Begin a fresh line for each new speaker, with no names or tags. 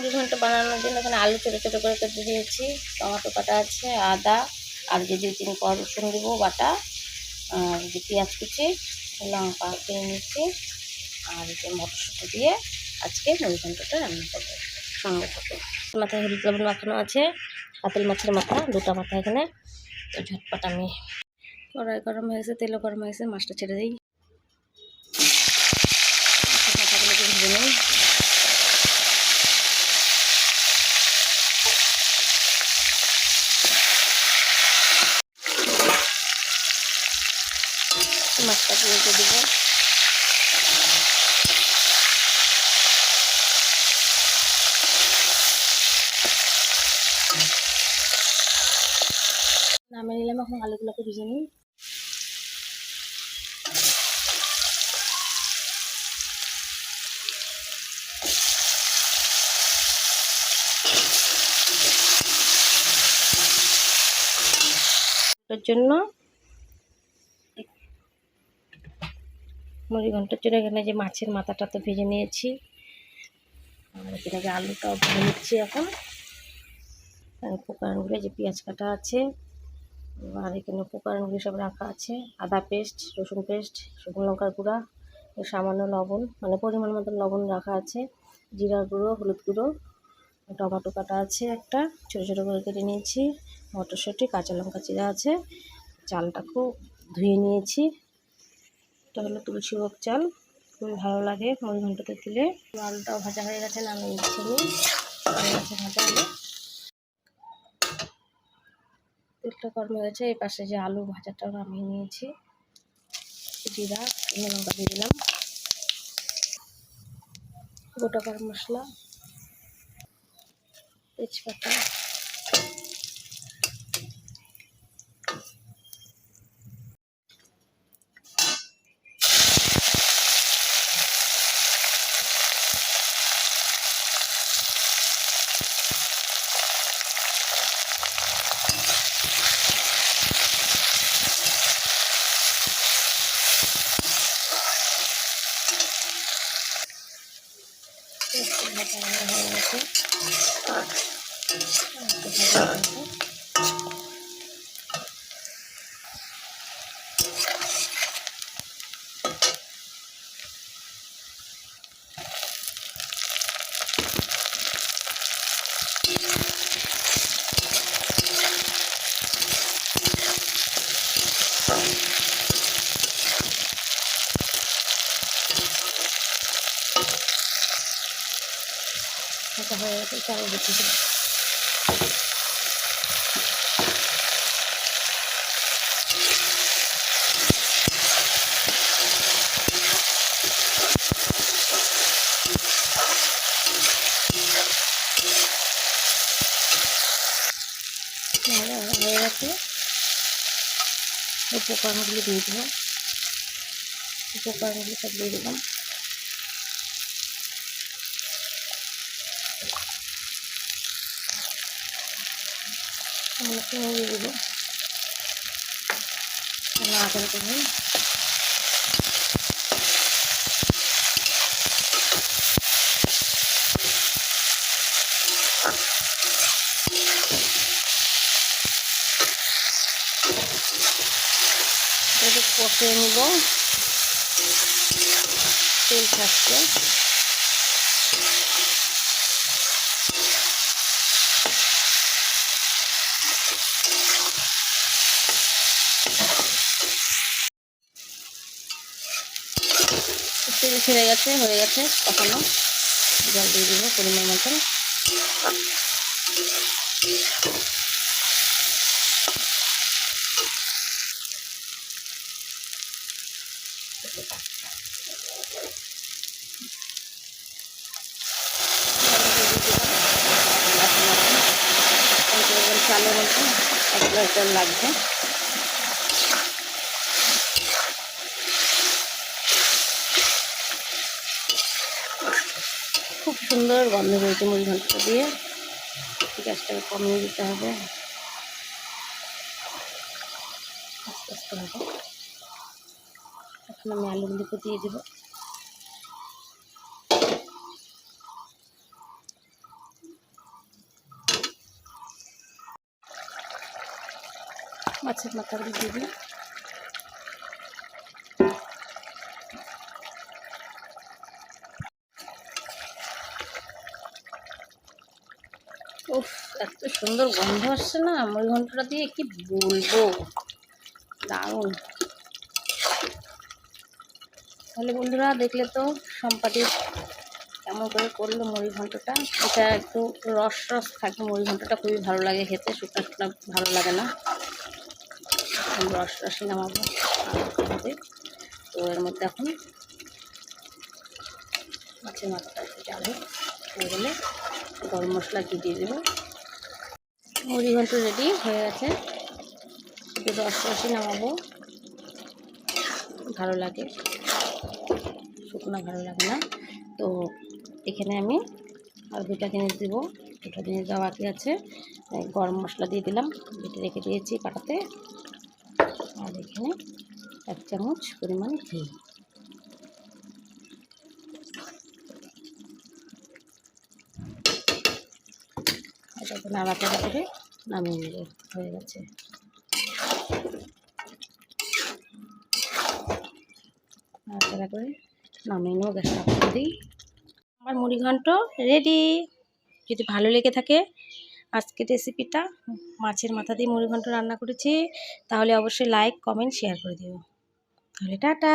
মুড়ি ঘন্ট বানানোর জন্য এখানে আলু ছোটো ছোটো করে কেটে দিয়েছি, টমেটো কাটা আছে, আদা আর যে 2-3 কোয়া রসুন দেবো বাটা, আর যে পেঁয়াজ কুচি, লঙ্কা কিনে নিচ্ছি, আর যে মটরশুঁটি দিয়ে আজকে মুড়ি ঘন্টটা রান্না করবো। সঙ্গে থেকে মাথায় হলুদ লবণ মাখানো আছে, কাতল মাছের মাথা 2টা মাথা এখানে। তো ঝটপট আমি কড়াই গরম হয়েছে, তেলও গরম হয়েছে, মাছটা ছেড়ে দিই। মাথাগুলোকে ভেজে নিই। মাছটা দিয়ে দেবো। নামিয়ে নিলাম, এখন আলুগুলোকে ভেজে নিই। এর জন্য মুড়ি ঘন্টার জন্য এখানে যে মাছের মাথাটা তো ভেজে নিয়েছি, আর এখানে আলুটাও ভেজে নিচ্ছি। এখন উপকরণগুলো যে পেঁয়াজ কাটা আছে, আর এখানে উপকরণগুলো সব রাখা আছে, আদা পেস্ট, রসুন পেস্ট, শুকনো লঙ্কার গুঁড়া, সামান্য লবণ, মানে পরিমাণ মতো লবণ রাখা আছে, জিরার গুঁড়ো, হলুদ গুঁড়ো, টমেটো কাটা আছে একটা ছোটো ছোটো করে কেটে নিয়েছি, মটরশুঁটি, কাঁচা লঙ্কা চিরা আছে, চালটা খুব ধুয়ে নিয়েছি। এটা হলো তুলসী ভোগ চাল, খুবই ভালো লাগে মুড়ি ঘন্টতে দিলে। আলুটাও ভাজা হয়ে গেছে, নামিয়ে নিচ্ছি। ভাজা হলে তেলটা গরম হয়ে গেছে, এই পাশে যে আলু ভাজাটাও নামিয়ে নিয়েছি। জিরা, শুকনো লঙ্কা দিয়ে দিলাম, গোটা গরম মশলা, তেজপাতা, হয়ে গেছে। হয়ে গেছে, চাল দিচ্ছি। হয়ে গেছে, উপকরণগুলো দিয়ে দেবো, উপকরণগুলো সব দিয়ে দিলাম। দিয়ে দেবো আদা করে কষিয়ে নিব, তেল থাকছে। তেল ছেড়ে গেছে, হয়ে গেছে কষানো। জল দিয়ে দিব পরিমাণ মতন। চালের মতো 1 গ্লাস জল লাগবে। খুব সুন্দর গন্ধ হয়েছে মুড়ি ঘন্টটা দিয়ে। গ্যাসটাকে কমিয়ে দিতে হবে, আস্তে আস্তে হবে। এখন আমি আলুগুলোকে দিয়ে দেবো। মাছের মাথাগুলো দিয়ে দিই। উফ, এত সুন্দর গন্ধ আসছে না মুড়ি ঘন্টটা দিয়ে, কি বলবো, দারুণ। তাহলে বন্ধুরা দেখলে তো সম্পাদি কেমন করে করলো মুড়ি ঘন্টটা। এটা একটু রস রস থাকে, মুড়ি ঘন্টটা খুবই ভালো লাগে খেতে, শুকনা শুকনা ভালো লাগে না, রস রসই নামাবো হবে। তো এর মধ্যে এখন মাছের মাথাটা একটু যাবে, হয়ে গেলে গরম মশলা দিয়ে দেবো। মুড়ি ঘন্ট রেডি হয়ে গেছে, একটু রস রসই নামাবো, ভালো লাগে, শুকনো ভালো লাগে না। তো এখানে আমি আর দুটা জিনিস দেবো, দুটো জিনিস দেওয়া বাকি আছে। গরম মশলা দিয়ে দিলাম, বেটে রেখে দিয়েছি পাটাতে। আর এখানে 1 চামচ পরিমাণ ঘি। এটাকে নাড়াচাড়া করে নামিয়ে নেব, হয়ে গেছে। নাড়াচাড়া করে নামিয়ে নেব, গ্যাসটা অফ করে দিই। আমার মুড়ি ঘন্ট রেডি। যদি ভালো লেগে থাকে আজকের রেসিপিটা, মাছের মাথা দিয়ে মুড়ি ঘন্ট রান্না করেছি, তাহলে অবশ্যই লাইক, কমেন্ট, শেয়ার করে দিও। তাহলে টাটা।